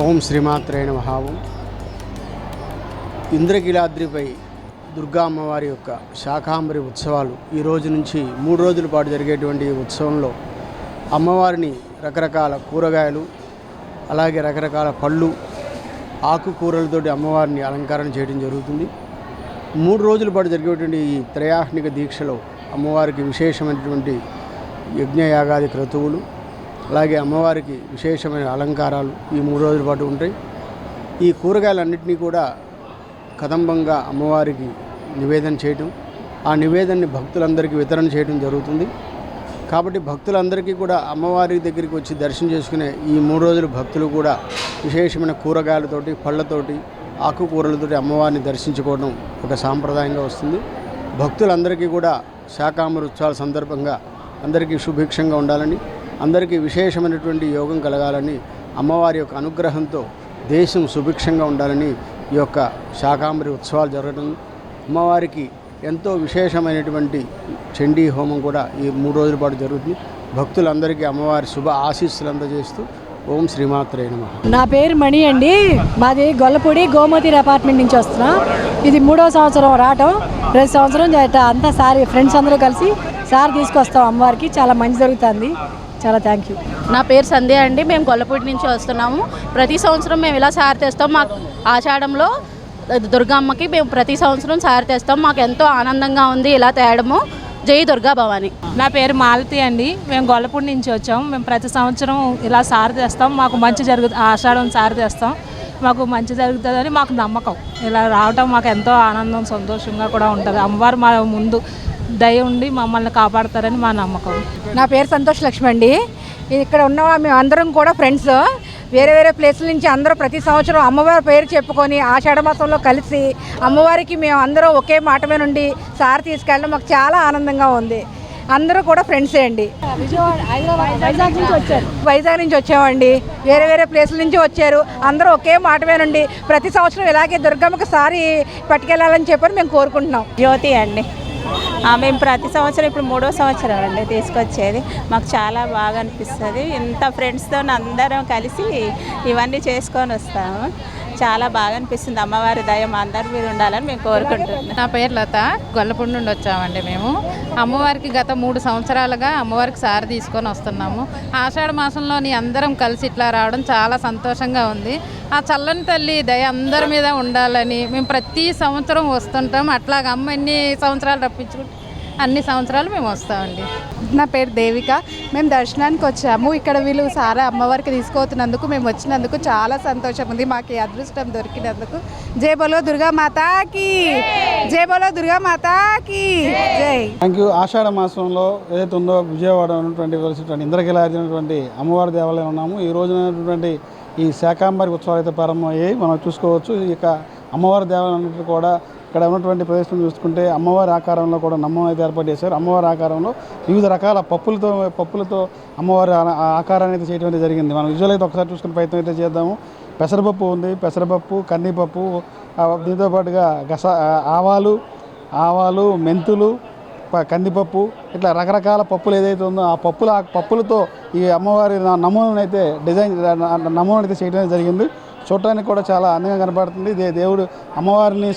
ఓం శ్రీమాత్రే నమః. ఇంద్రకీలాద్రిపై దుర్గా అమ్మవారి యొక్క శాకాంబరి ఉత్సవాలు ఈ రోజు నుంచి 3 రోజుల పాటు జరిగేటువంటి ఈ ఉత్సవంలో అమ్మవారిని రకరకాల కూరగాయలు అలాగే రకరకాల పళ్ళు ఆకుకూరలతోటి అమ్మవారిని అలంకరణ చేయడం జరుగుతుంది. 3 రోజుల పాటు జరిగేటువంటి ఈ త్రయాహ్నిక దీక్షలో అమ్మవారికి విశేషమైనటువంటి యజ్ఞయాగాది క్రతువులు అలాగే అమ్మవారికి విశేషమైన అలంకారాలు ఈ 3 రోజుల పాటు ఉంటాయి. ఈ కూరగాయలన్నింటినీ కూడా కదంబంగా అమ్మవారికి నివేదన చేయటం, ఆ నివేదనని భక్తులందరికీ వితరణ చేయడం జరుగుతుంది. కాబట్టి భక్తులందరికీ కూడా అమ్మవారి దగ్గరికి వచ్చి దర్శనం చేసుకునే ఈ 3 రోజులు భక్తులు కూడా విశేషమైన కూరగాయలతోటి పళ్ళతోటి ఆకుకూరలతోటి అమ్మవారిని దర్శించుకోవడం ఒక సాంప్రదాయంగా వస్తుంది. భక్తులందరికీ కూడా శాకాంబరి ఉత్సవాల సందర్భంగా అందరికీ సుభిక్షంగా ఉండాలని, అందరికీ విశేషమైనటువంటి యోగం కలగాలని, అమ్మవారి యొక్క అనుగ్రహంతో దేశం సుభిక్షంగా ఉండాలని ఈ యొక్క శాకాంబరి ఉత్సవాలు జరగడం. అమ్మవారికి ఎంతో విశేషమైనటువంటి చండీ హోమం కూడా ఈ 3 రోజుల పాటు జరుగుతుంది. భక్తులందరికీ అమ్మవారి శుభ ఆశీస్సులు అందజేస్తూ ఓం శ్రీమాత్రే నమః. నా పేరు మణి అండి. మాది గొల్లపూడి గోమతి అపార్ట్మెంట్ నుంచి వస్తున్నాం. ఇది 3వ సంవత్సరం రావటం. ప్రతి సంవత్సరం అంతా సారి ఫ్రెండ్స్ అందరూ కలిసి సారి తీసుకొస్తాం. అమ్మవారికి చాలా మంచి జరుగుతుంది. చాలా థ్యాంక్ యూ. నా పేరు సంధ్య అండి. మేము గొల్లపూడి నుంచి వస్తున్నాము. ప్రతి సంవత్సరం మేము ఇలా సారి తెస్తాం. మాకు ఆషాఢంలో దుర్గమ్మకి మేము ప్రతి సంవత్సరం సారి తెస్తాం. మాకు ఎంతో ఆనందంగా ఉంది ఇలా తేయడము. జై దుర్గా భవాని. నా పేరు మాలతి అండి. మేము గొల్లపూడి నుంచి వచ్చాం. మేము ప్రతి సంవత్సరం ఇలా సారి తెస్తాం. మాకు మంచి జరుగుతుంది. ఆషాఢం సారి తెస్తాం. మాకు మంచి జరుగుతుందని మాకు నమ్మకం. ఇలా రావటం మాకు ఎంతో ఆనందం, సంతోషంగా కూడా ఉంటుంది. అమ్మవారు మా ముందు దయ ఉండి మమ్మల్ని కాపాడతారని మా నమ్మకం. నా పేరు సంతోష్ లక్ష్మి అండి. ఇక్కడ ఉన్న మేము అందరం కూడా ఫ్రెండ్స్ వేరే వేరే ప్లేసుల నుంచి అందరూ ప్రతి సంవత్సరం అమ్మవారి పేరు చెప్పుకొని ఆషాఢ మాసంలో కలిసి అమ్మవారికి మేము అందరం ఒకే మాట మీద నుండి సారి తీసుకెళ్ళడం మాకు చాలా ఆనందంగా ఉంది. అందరూ కూడా ఫ్రెండ్సే అండి. వైజాగ్ నుంచి వచ్చామండి. వేరే వేరే ప్లేసుల నుంచి వచ్చారు. అందరూ ఒకే మాట మీద నుండి ప్రతి సంవత్సరం ఇలాగే దుర్గమ్మకి సారి పట్టుకెళ్ళాలని చెప్పని మేము కోరుకుంటున్నాం. జ్యోతి అండి. మేము ప్రతి సంవత్సరం ఇప్పుడు 3వ సంవత్సరం అండి తీసుకొచ్చేది. మాకు చాలా బాగా అనిపిస్తుంది. ఇంత ఫ్రెండ్స్తో అందరం కలిసి ఇవన్నీ చేసుకొని వస్తాము. చాలా బాగా అనిపిస్తుంది. అమ్మవారి దయ మా అందరి మీద ఉండాలని మేము కోరుకుంటున్నాం. నా పేరు లత. గొల్లపూడి నుండి వచ్చామండి. మేము అమ్మవారికి గత 3 సంవత్సరాలుగా అమ్మవారికి సారి తీసుకొని వస్తున్నాము. ఆషాఢ మాసంలోని అందరం కలిసి ఇట్లా రావడం చాలా సంతోషంగా ఉంది. ఆ చల్లని తల్లి దయ అందరి మీద ఉండాలని మేము ప్రతి సంవత్సరం వస్తుంటాం. అట్లాగా అమ్మ ఎన్ని సంవత్సరాలు రప్పించుకుంటే అన్ని సంవత్సరాలు మేము వస్తామండి. నా పేరు దేవిక. మేము దర్శనానికి వచ్చాము. ఇక్కడ వీళ్ళు సారా అమ్మవారికి తీసుకుపోతున్నందుకు మేము వచ్చినందుకు చాలా సంతోషం ఉంది. మాకు ఈ అదృష్టం దొరికినందుకు. జై బోలో దుర్గా మాతాకి, జై బోలో దుర్గా మాతాకి జై. Thank you. ఆషాఢ మాసంలో ఏదైతే ఉందో విజయవాడ ఉన్నటువంటి ఇంద్రకీలాద్రి అమ్మవారి దేవాలయం ఉన్నాము. ఈ రోజునటువంటి ఈ శాకాంబరి ఉత్సవాలు అయితే ప్రారంభమయ్యాయి. మనం చూసుకోవచ్చు. ఇక అమ్మవారి దేవాలయం కూడా ఇక్కడ ఉన్నటువంటి ప్రదేశం చూసుకుంటే అమ్మవారి ఆకారంలో కూడా నమ్మం అయితే ఏర్పాటు చేశారు. అమ్మవారి ఆకారంలో వివిధ రకాల పప్పులతో అమ్మవారి ఆకారాన్ని అయితే చేయడం జరిగింది. మనం విజువల్ అయితే ఒకసారి చూసుకునే ప్రయత్నం అయితే చేద్దాము. పెసరపప్పు ఉంది, పెసరపప్పు, కందిపప్పు, దీంతో పాటుగా ఆవాలు, మెంతులు, కందిపప్పు, ఇట్లా రకరకాల పప్పులు ఏదైతే ఉందో ఆ పప్పులతో ఈ అమ్మవారి నమూనాను అయితే నమూనాను అయితే చేయడం జరిగింది. చూడటానికి కూడా చాలా అందంగా కనపడుతుంది. దేవుడు అమ్మవారిని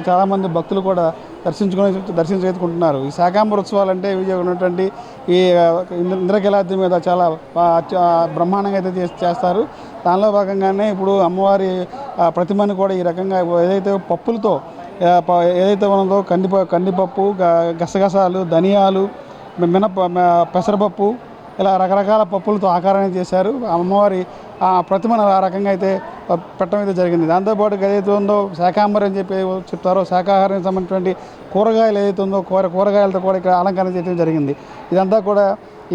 చాలామంది భక్తులు కూడా దర్శించుకుంటున్నారు. ఈ శాకాంబరి ఉత్సవాలు అంటే విజయవాడ ఉన్నటువంటి ఈ ఇంద్రకీలాద్రి మీద చాలా బ్రహ్మాండంగా అయితే చేస్తారు. దానిలో భాగంగానే ఇప్పుడు అమ్మవారి ప్రతిమను కూడా ఈ రకంగా ఏదైతే పప్పులతో ఏదైతే ఉన్నదో కందిపప్పు, గసగసాలు, ధనియాలు, పెసరపప్పు, ఇలా రకరకాల పప్పులతో ఆకారాన్ని చేశారు. అమ్మవారి ప్రతిమను ఆ రకంగా అయితే పెట్టడం అయితే జరిగింది. దాంతోపాటు ఏదైతే ఉందో శాకాంబరి అని చెప్పి చెప్తారో శాకాహారానికి సంబంధించినటువంటి కూరగాయలు ఏదైతే ఉందో కూరగాయలతో కూడా ఇక్కడ అలంకరణ చేయడం జరిగింది. ఇదంతా కూడా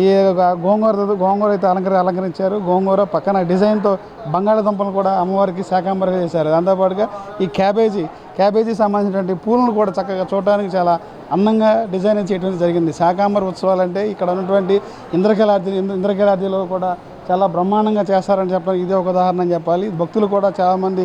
ఈ గోంగూర అయితే అలంకరించారు. గోంగూర పక్కన డిజైన్తో బంగాళాదుంపలు కూడా అమ్మవారికి శాకాంబరి చేశారు. దాంతోపాటుగా ఈ క్యాబేజీ సంబంధించినటువంటి పూలను కూడా చక్కగా చూడటానికి చాలా అందంగా డిజైన్ చేయడం జరిగింది. శాకాంబరి ఉత్సవాలు అంటే ఇక్కడ ఉన్నటువంటి ఇంద్రకీలాద్రిలో కూడా చాలా బ్రహ్మాండంగా చేస్తారని చెప్పాలి. ఇదే ఒక ఉదాహరణ అని చెప్పాలి. చాలామంది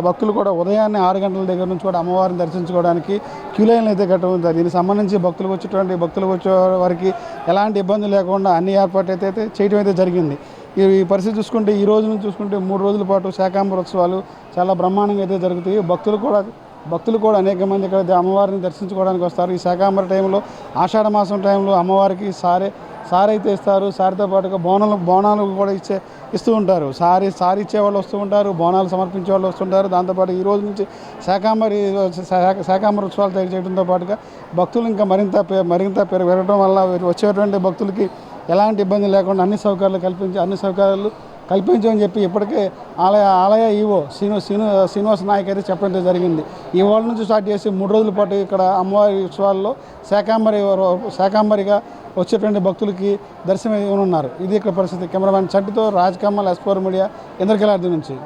భక్తులు కూడా ఉదయాన్నే 6 గంటల దగ్గర నుంచి కూడా అమ్మవారిని దర్శించుకోవడానికి క్యూ లైన్లు అయితే కట్టడం. దీనికి సంబంధించి భక్తులకు వచ్చే వారికి ఎలాంటి ఇబ్బంది లేకుండా అన్ని ఏర్పాట్లు అయితే చేయడం అయితే జరిగింది. ఈ పరిస్థితి చూసుకుంటే ఈ రోజు నుంచి చూసుకుంటే 3 రోజుల పాటు శాకాంబర ఉత్సవాలు చాలా బ్రహ్మాండంగా అయితే జరుగుతాయి. భక్తులు కూడా అనేక మంది ఇక్కడ అమ్మవారిని దర్శించుకోవడానికి వస్తారు. ఈ శాకాంబర టైంలో ఆషాఢ మాసం టైంలో అమ్మవారికి సారీ అయితే ఇస్తారు. సారీతో పాటుగా బోనాలు కూడా ఇస్తూ ఉంటారు. సారీ ఇచ్చే వాళ్ళు వస్తూ ఉంటారు, బోనాలు సమర్పించే వాళ్ళు వస్తుంటారు. దాంతోపాటు ఈ రోజు నుంచి శాకాంబర ఉత్సవాలు చేయడంతో పాటుగా భక్తులు ఇంకా మరింత పెరగడం వల్ల వచ్చేటువంటి భక్తులకి ఎలాంటి ఇబ్బంది లేకుండా అన్ని సౌకర్యాలు కల్పించమని చెప్పి ఇప్పటికే ఆలయ ఈవో శ్రీనివాస నాయక్ అయితే చెప్పడం జరిగింది. ఈ వాళ్ళ నుంచి స్టార్ట్ చేసి 3 రోజుల పాటు ఇక్కడ అమ్మవారి ఉత్సవాల్లో శాకాంబరిగా వచ్చేటువంటి భక్తులకి దర్శనం ఇవ్వనున్నారు. ఇది ఇక్కడ పరిస్థితి. కెమెరామ్యాన్ చంటితో రాజ్ కమల్, S4 మీడియా, ఇంద్రకీలాద్రి నుంచి.